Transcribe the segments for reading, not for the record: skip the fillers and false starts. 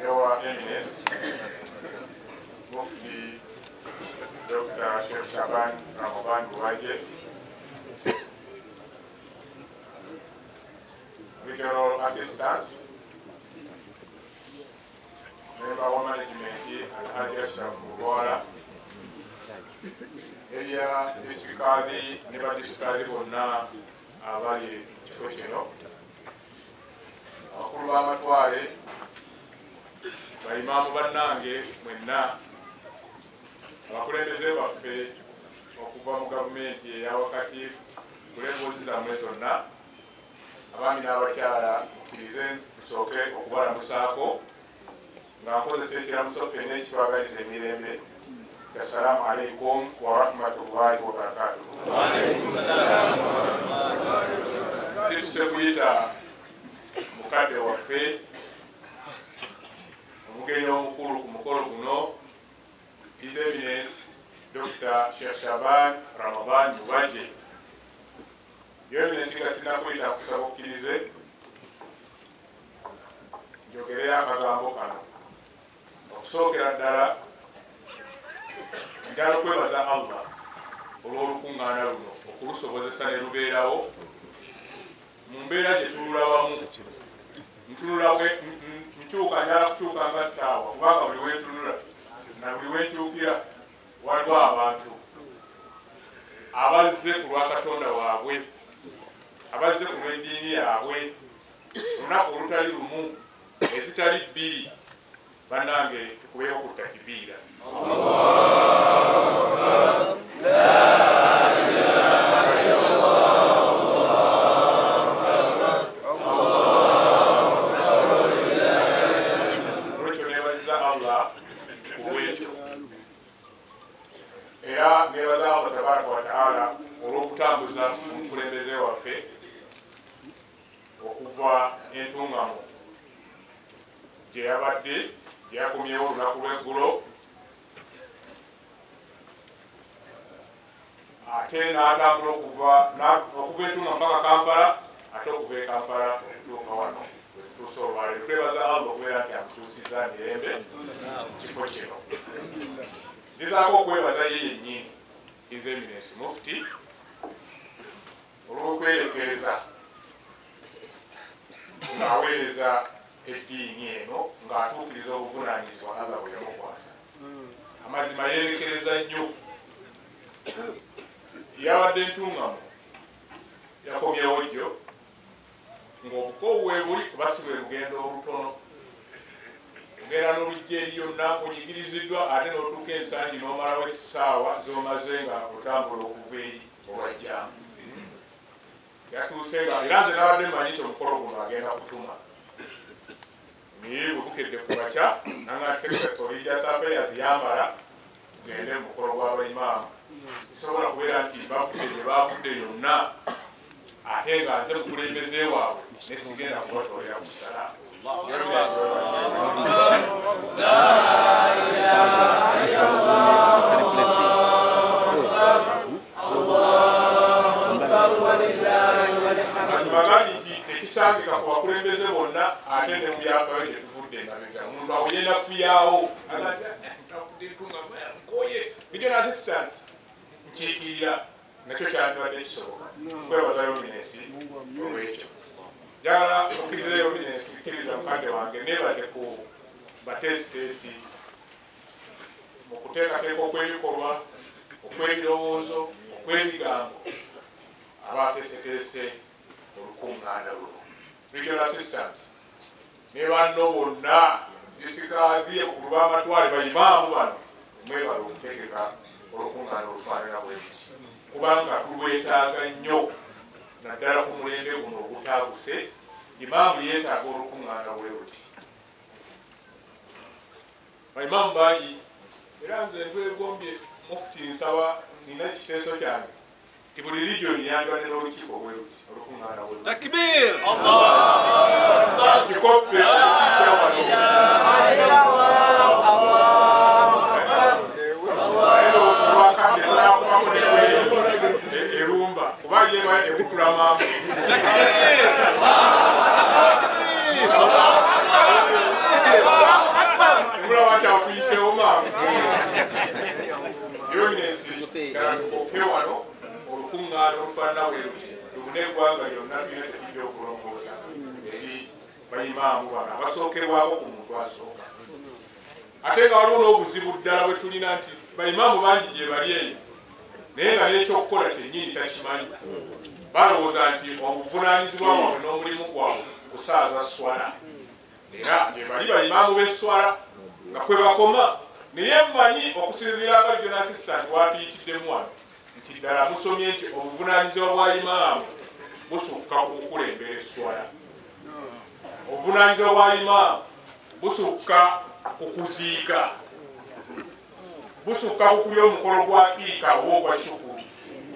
Your Eminence, Mufti Dr. Sheikh Shaban Ramadan Buwaje, Regional Assistant, Member of Management Alhaji Ashraf Mugora, Area District Neba District bonna abali kifo kino, abakulu b'amatwale, bayimaamu bannange mwenna, abakulembeze baffe okuva mu gavumenti eya wakati ku levels zammwe zonna, abaami n'abakyala mukkirize tusooke okubalamusaako nga nkozesa ekiramuso ffenna ekitwagaliza emirembe. Assalamu alaikum wa rahmatullahi wa barakatuh. Situse kuyita mukadde waffe omugenyi omukulu ku mukolo guno, His Eminence Dr. Sheikh Shaban Ramadan Buwaje. Your Eminence nga sinakuyita kusaba okkirize njogereyo akagambo kano. Okusookera ddala njagala okwebaza Allah olw'olukuŋŋaana luno okulusobozesa ne lubeerawo mu mbeera gye tululabamu. Nkyuka njala kukyuka nga ssaawa kubanga buli wentunula na buli wenkyukira waliwo abantu abazze ku lwa Katonda waabwe, abazze ku lw'eddiini yaabwe, olunaku olutali lumu, ezitali bbiri. Bannange tukubeeko ku takibiira. Olwekyo neebaziza Allah ku lwekyo, era neebaza Allah tabaraka wa taala olw'okutambuza omukulembeze waffe okuva entuŋŋamu gye yabadde yakomyewo olunaku lw'eggulo, ate n'atambula okuva entuŋŋamu mpaka Kampala, ate okuva e Kampala okutuuka wano wetutuuse olwaleero. Twebaza Allah okubeera nti akutuusizza mirembe mu kifo kino. Ngezaako okwebaza ye yennyini His Eminence Mufti olw'okwerekereza ng'aweereza eddiini eno ng'atuukiriza obuvunaanyizibwa Allah bwe yamukwasa. Amazima yeerekereza nnyo. Yabadde entuŋŋamu yakomyewo jjo ng'obukowu we buli kubasibwa lugendo olutono, ogenda n'olujja eri yonna onyigiriziddwa, ate n'otuuka ensangi n'omalawo ekisaawa z'omaze nga otambula okuva eri olwajjamu. Yatuuse nga era nze nabadde mmanyi nti omukolo guno agenda kutuma naye butukedde ku bakya nanga secretary religious affairs yambala tugende mu mukolo gw'abaimaamu. Kisobola kubeera nti bafudde gye bafudde yonna, ate nga nze mukulembeze waabwe ne sigenda kubatolera ku salaamu. Mazima nti ekisangika ku bakulembeze bonna, ate ne mu byafaayo gye tuvudde emabega. Omuntu awo ye nafuyaawo tafudde entuŋŋamu nkoye regional assistant nkiikirira, nakyo kyandibadde kisoboka. Kwebaza Eminence olwekyo. Njagala okkiriza Eminence, kkiriza mukadde wange, neebaze ku bateesiteesi mu kuteekateeka okw'ebikolwa, okw'ebirowoozo, okw'ebigambo abateeseteese olukuŋŋaana luno. Regional assistant ne banno bonna disikaadi ekulu b'amatwale bayimaamu bano mwebala okutegeka olukuŋŋaana olufaanana bwe luti, kubanga tulwetaaga nnyo naddala ku mulembe guno ogutaaguse. Imaamu yeetaaga olukuŋŋaana bwe luti. Bayimaamu bangi, era nze ndwegombye Mufti nsaba, nina ekiteeso kyange nti buli region yandibadde n'olukiiko bwe luti, olukuŋŋaana bwe luti. Takbir! Kikoppe erumba kuba yewa ekutula maamu. Takbir! oluganda olufaanana bwe luti lubune eggwanga lyonna tulina tekijja okulongoosa eri bayimaamu bano abasookerwako ku muntu asooka. Ate nga waliwo n'obuzibu ddala bwe tulina nti bayimaamu bangi gye bali eyo naye nga n'ekyokukola kyennyini takimanyi. Balowooza nti obuvunaanyizibwa bwabwe n'omulimu gwabwe kusaaza swala, era gye bali bayimaamu b'esswala nga kwe bakoma. Naye mmanyi okusinziira nga regional assistant watuyitiddemu wano nti ddala musomye nti obuvunaanyizibwa bwa imaamu busukka ku kukulembera esswala, obuvunaanyizibwa bwa imaamu busukka ku kuziika, busukka ku kulya omukolo gwa kiika oba ogwa shukuru.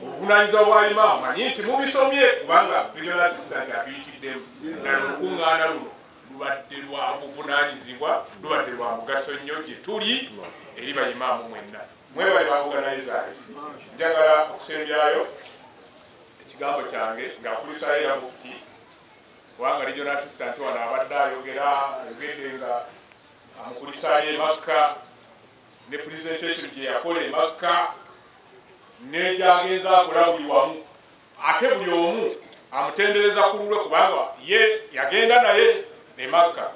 Obuvunaanyizibwa bwa imaamu manyi nti mubisomye kubanga regional assistant atuyitiddemu. Ddala olukuŋŋaana luno lubadde lwa buvunaanyizibwa, lubadde lwa mugaso nnyo gye tuli eri bayimaamu mwenna. Mwebale ba organizers. Njagala okusembyayo ekigambo kyange ng'akulisayo era mufti kubanga regional assistant wano abadde ayogedde nga amukulisaayo e Makka ne presentation gye yakola e Makka n'egyagenza akola buli wamu, ate buli omu amutendereza ku lulwe kubanga ye yagenda naye e Makka.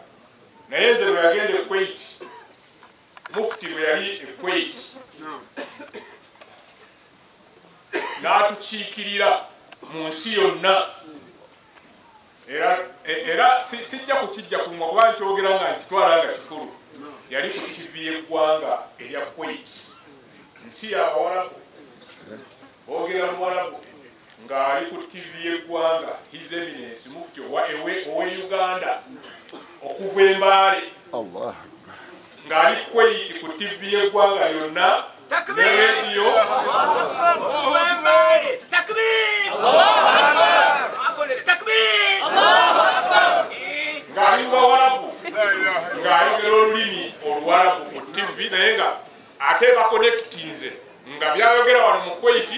Naye nze bwe yagenda e Kuwait, mufti bwe yali e Kuwait n'atukiikirira mu nsi yonna, era sijja kukijja kumwa kuba nkyogera nga nkitwala nga kikulu. Yali ku TV y'eggwanga erya Kuwait, nsi y'Abawarabu, boogera Muwarabu, ng'ali ku TV y'eggwanga His Eminence mufti owe Uganda okuva Embaale, ng'ali Kuwait ku TV y'eggwanga yonna ne rediyo ng'ali mu Bawarabu ng'ayogera olulimi Oluwarabu ku TV, naye nga ate bakonekitinze nga byayogera wano mu Kuwait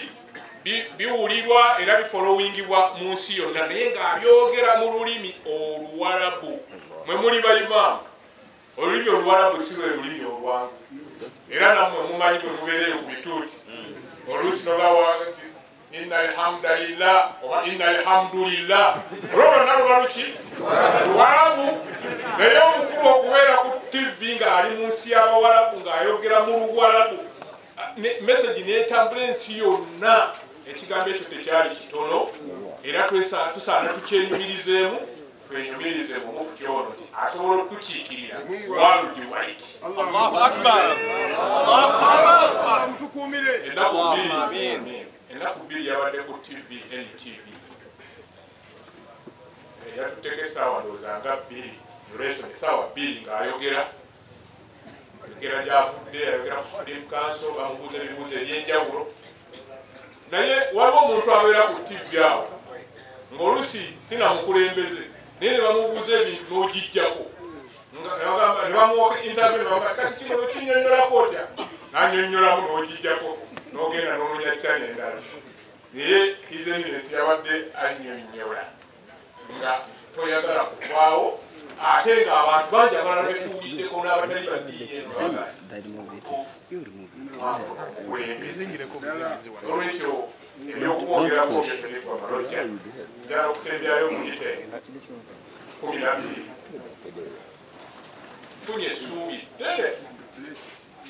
biwulirwa era bifolowingibwa mu nsi yonna, naye ng'abyogera mu lulimi Oluwarabu. Mwe muli bayimaamu, olulimi Oluwarabu si lwe lulimi olwangu, era nammwe mumanyi bwe mubeereyo ku bituuti oluusi nobawa nti inna alhamdulillah oba inna alhamdulillah, olwo lwonna luba luki Luwarabu. Naye omukulu okubeera ku TV ng'ali mu nsi y'Abawarabu ng'ayogera mu Luwarabu, message n'etambula ensi yonna. Ekigambo ekyo tekyali kitono, era tusaana tukyenyumirizeemu, twenyumirize mu mufti ono nti asobola okutukiikirira World Wide. Allahu Akbar. Ennaku bbiri yabadde ku TV NTV, yatuteeka essaawa ndowooza nga bbiri, duration essaawa bbiri ng'ayogera gy'avudde, ayogera ku Supreme Council, bamubuuza ebibuuzo eby'enjawulo. Naye waliwo omuntu abeera ku TV awo ng'oluusi sinamukulembeze naye ne bamubuuza ebintu n'ogijjako, ne bamuwa interview ne bamuga kati kino kinnyonnyolako otya, n'annyonnyolamu n'ogijjako n'ogenda n'ononya ccani endala. Naye His Eminence yabadde annyonnyola nga toyagala kuvaawo, ate ng'abantu bangi abalala betuwuliddeko n'abatali baddiini envaga olwekyo ebyokwongerako byeterekwa malojja. Njala okusembyayo muyite 12 funye essuubi ddene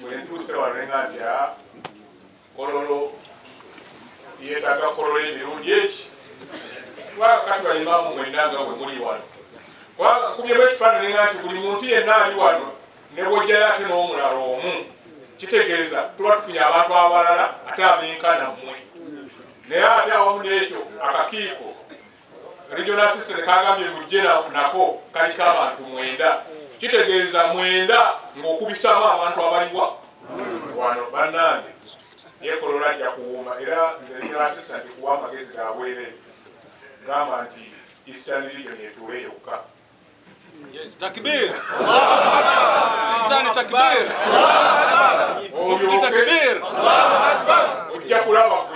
bwe ntuuse wano nenga nti kololo yeetaaga kololo emirundi eki kubanga kati bayimaamu mwenna nga bwe muli wano, kubanga nkubyemu ekifaananyi nenga nti buli muntu yenna ali wano ne bw'ojjayo ate n'omulala omu, kitegeeza tuba tufunye abantu abalala ate abenkana mmwe. Naye ate awamu n'ekyo akakiiko regional assistant kagambye mujje nako kaliko abantu 9, kitegeeza 9 ng'okubisaamu abantu abaliwa wano. Bannange yekolola ajja kuwuuma, era nze regional assistant kuwa amagezi gabwereere gamba nti Eastern Region etuule yokka. Takbir! Eastern takbir! Mufti takbir! Ojja kulaba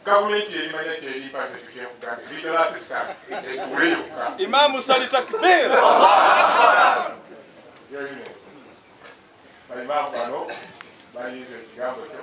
gavumenti erimanya kyeripaze tukyekugambye regional assistant etuule yokka. Imamu sali takbir! Bayimaamu bano bayinza ekigambo kyo